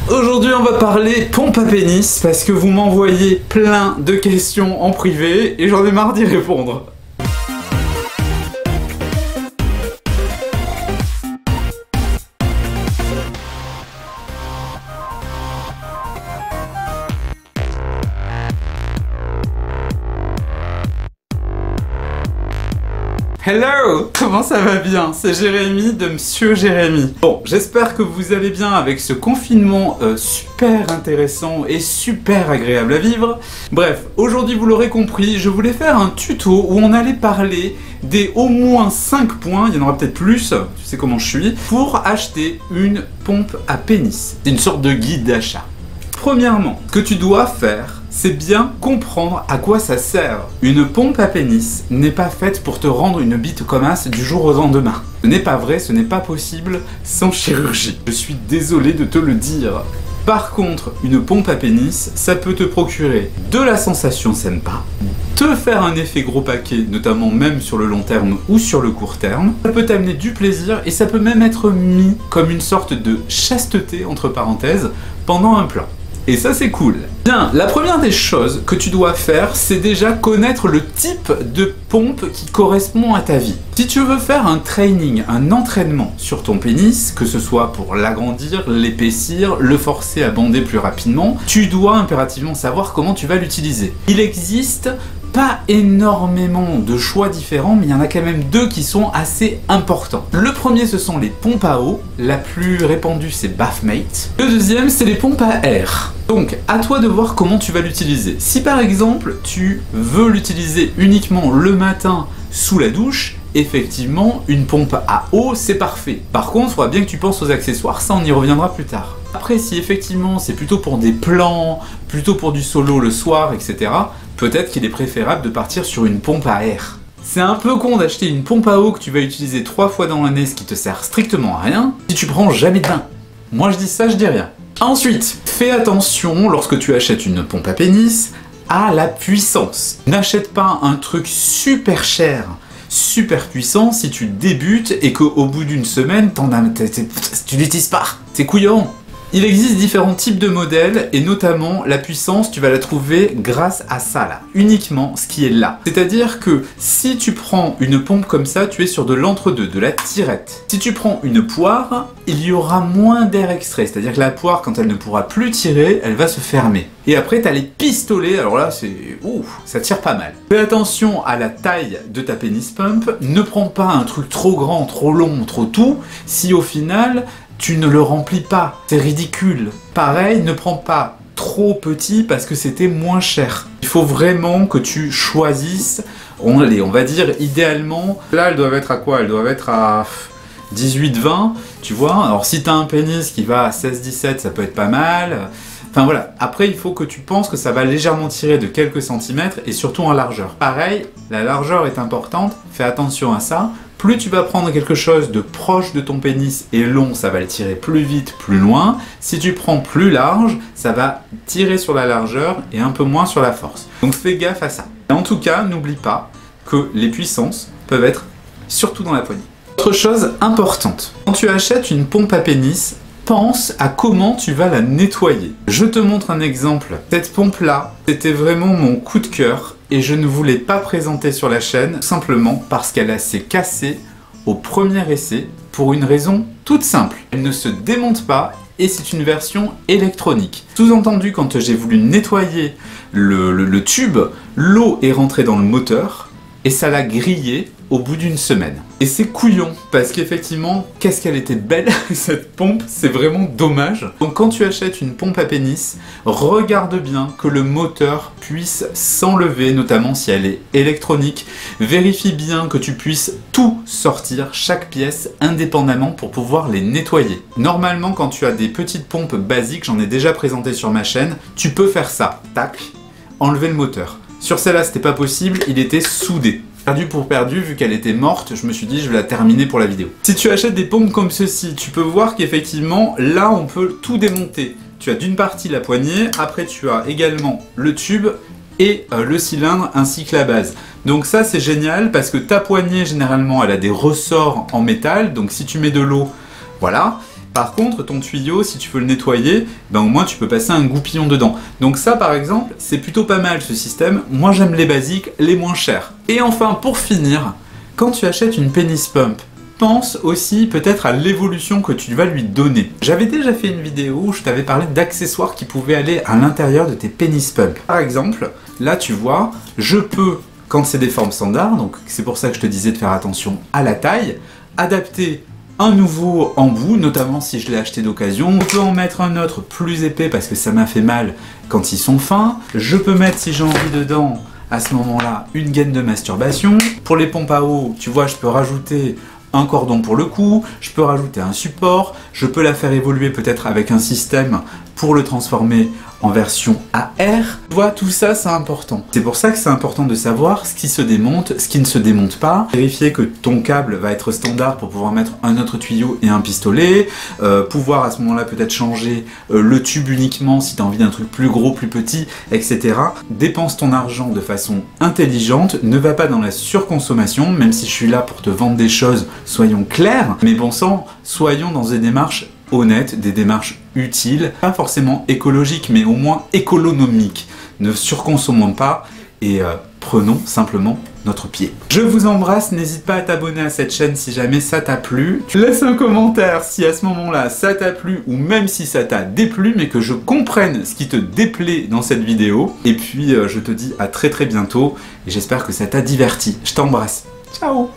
Aujourd'hui on va parler pompe à pénis parce que vous m'envoyez plein de questions en privé et j'en ai marre d'y répondre. Hello! Comment ça va bien? C'est Jérémy de Monsieur Jérémy. Bon, j'espère que vous allez bien avec ce confinement super intéressant et super agréable à vivre. Bref, aujourd'hui vous l'aurez compris, je voulais faire un tuto où on allait parler des au moins 5 points, il y en aura peut-être plus, tu sais comment je suis, pour acheter une pompe à pénis. C'est une sorte de guide d'achat. Premièrement, ce que tu dois faire, c'est bien comprendre à quoi ça sert. Une pompe à pénis n'est pas faite pour te rendre une bite comme as du jour au lendemain. Ce n'est pas vrai, ce n'est pas possible sans chirurgie. Je suis désolé de te le dire. Par contre, une pompe à pénis, ça peut te procurer de la sensation sympa, te faire un effet gros paquet, notamment même sur le long terme ou sur le court terme. Ça peut t'amener du plaisir et ça peut même être mis comme une sorte de chasteté, entre parenthèses, pendant un plan. Et ça c'est cool. Bien, la première des choses que tu dois faire, c'est déjà connaître le type de pompe qui correspond à ta vie. Si tu veux faire un training, un entraînement sur ton pénis, que ce soit pour l'agrandir, l'épaissir, le forcer à bander plus rapidement, tu dois impérativement savoir comment tu vas l'utiliser. Il existe pas énormément de choix différents, mais il y en a quand même deux qui sont assez importants. Le premier, ce sont les pompes à eau. La plus répandue, c'est Bathmate. Le deuxième, c'est les pompes à air. Donc, à toi de voir comment tu vas l'utiliser. Si par exemple, tu veux l'utiliser uniquement le matin sous la douche, effectivement, une pompe à eau, c'est parfait. Par contre, il faudra bien que tu penses aux accessoires, ça on y reviendra plus tard. Après, si effectivement c'est plutôt pour des plans, plutôt pour du solo le soir, etc., peut-être qu'il est préférable de partir sur une pompe à air. C'est un peu con d'acheter une pompe à eau que tu vas utiliser 3 fois dans l'année, ce qui te sert strictement à rien, si tu prends jamais de bain. Moi je dis ça, je dis rien. Ensuite, fais attention lorsque tu achètes une pompe à pénis à la puissance. N'achète pas un truc super cher, super puissant si tu débutes et qu'au bout d'une semaine, tu l'utilises pas. C'est couillon. Il existe différents types de modèles et notamment la puissance, tu vas la trouver grâce à ça là, uniquement ce qui est là. C'est-à-dire que si tu prends une pompe comme ça, tu es sur de l'entre-deux, de la tirette. Si tu prends une poire, il y aura moins d'air extrait, c'est-à-dire que la poire, quand elle ne pourra plus tirer, elle va se fermer. Et après, tu as les pistolets, alors là, c'est... ouf, ça tire pas mal. Fais attention à la taille de ta pénis pump, ne prends pas un truc trop grand, trop long, trop tout, si au final... tu ne le remplis pas, c'est ridicule. Pareil, ne prends pas trop petit parce que c'était moins cher. Il faut vraiment que tu choisisses, on va dire idéalement, là elles doivent être à quoi? Elles doivent être à 18-20, tu vois. Alors si tu as un pénis qui va à 16-17, ça peut être pas mal. Enfin voilà, après il faut que tu penses que ça va légèrement tirer de quelques centimètres et surtout en largeur. Pareil, la largeur est importante, fais attention à ça. Plus tu vas prendre quelque chose de proche de ton pénis et long, ça va le tirer plus vite, plus loin. Si tu prends plus large, ça va tirer sur la largeur et un peu moins sur la force. Donc fais gaffe à ça. Et en tout cas, n'oublie pas que les puissances peuvent être surtout dans la poignée. Autre chose importante, quand tu achètes une pompe à pénis, pense à comment tu vas la nettoyer. Je te montre un exemple. Cette pompe-là, c'était vraiment mon coup de cœur et je ne voulais pas présenter sur la chaîne simplement parce qu'elle s'est cassée au premier essai pour une raison toute simple. Elle ne se démonte pas et c'est une version électronique. Sous-entendu, quand j'ai voulu nettoyer le tube, l'eau est rentrée dans le moteur et ça l'a grillé au bout d'une semaine. Et c'est couillon, parce qu'effectivement, qu'est-ce qu'elle était belle cette pompe, c'est vraiment dommage. Donc quand tu achètes une pompe à pénis, regarde bien que le moteur puisse s'enlever, notamment si elle est électronique. Vérifie bien que tu puisses tout sortir, chaque pièce, indépendamment pour pouvoir les nettoyer. Normalement, quand tu as des petites pompes basiques, j'en ai déjà présenté sur ma chaîne, tu peux faire ça, tac, enlever le moteur. Sur celle-là, c'était pas possible, il était soudé. Perdu pour perdu, vu qu'elle était morte, je me suis dit je vais la terminer pour la vidéo. Si tu achètes des pompes comme ceci, tu peux voir qu'effectivement, là on peut tout démonter. Tu as d'une partie la poignée, après tu as également le tube et le cylindre ainsi que la base. Donc ça c'est génial parce que ta poignée généralement elle a des ressorts en métal, donc si tu mets de l'eau, voilà. Par contre, ton tuyau, si tu veux le nettoyer, ben au moins tu peux passer un goupillon dedans. Donc ça, par exemple, c'est plutôt pas mal ce système. Moi, j'aime les basiques, les moins chers. Et enfin, pour finir, quand tu achètes une pénis pump, pense aussi peut-être à l'évolution que tu vas lui donner. J'avais déjà fait une vidéo où je t'avais parlé d'accessoires qui pouvaient aller à l'intérieur de tes pénis pump. Par exemple, là tu vois, je peux, quand c'est des formes standards, donc c'est pour ça que je te disais de faire attention à la taille, adapter un nouveau embout, notamment si je l'ai acheté d'occasion. Je peux en mettre un autre plus épais parce que ça m'a fait mal quand ils sont fins. Je peux mettre, si j'ai envie dedans, à ce moment-là, une gaine de masturbation. Pour les pompes à eau, tu vois, je peux rajouter un cordon pour le cou, je peux rajouter un support, je peux la faire évoluer peut-être avec un système pour le transformer en version AR. Tu vois, tout ça, c'est important. C'est pour ça que c'est important de savoir ce qui se démonte, ce qui ne se démonte pas. Vérifier que ton câble va être standard pour pouvoir mettre un autre tuyau et un pistolet. Pouvoir à ce moment-là peut-être changer le tube uniquement si tu as envie d'un truc plus gros, plus petit, etc. Dépense ton argent de façon intelligente. Ne va pas dans la surconsommation, même si je suis là pour te vendre des choses, soyons clairs. Mais bon sang, soyons dans des démarches honnêtes, des démarches utiles, pas forcément écologiques, mais au moins économiques. Ne surconsommons pas et prenons simplement notre pied. Je vous embrasse, n'hésite pas à t'abonner à cette chaîne si jamais ça t'a plu. Tu laisses un commentaire si à ce moment-là ça t'a plu ou même si ça t'a déplu, mais que je comprenne ce qui te déplaît dans cette vidéo. Et puis je te dis à très bientôt et j'espère que ça t'a diverti. Je t'embrasse. Ciao!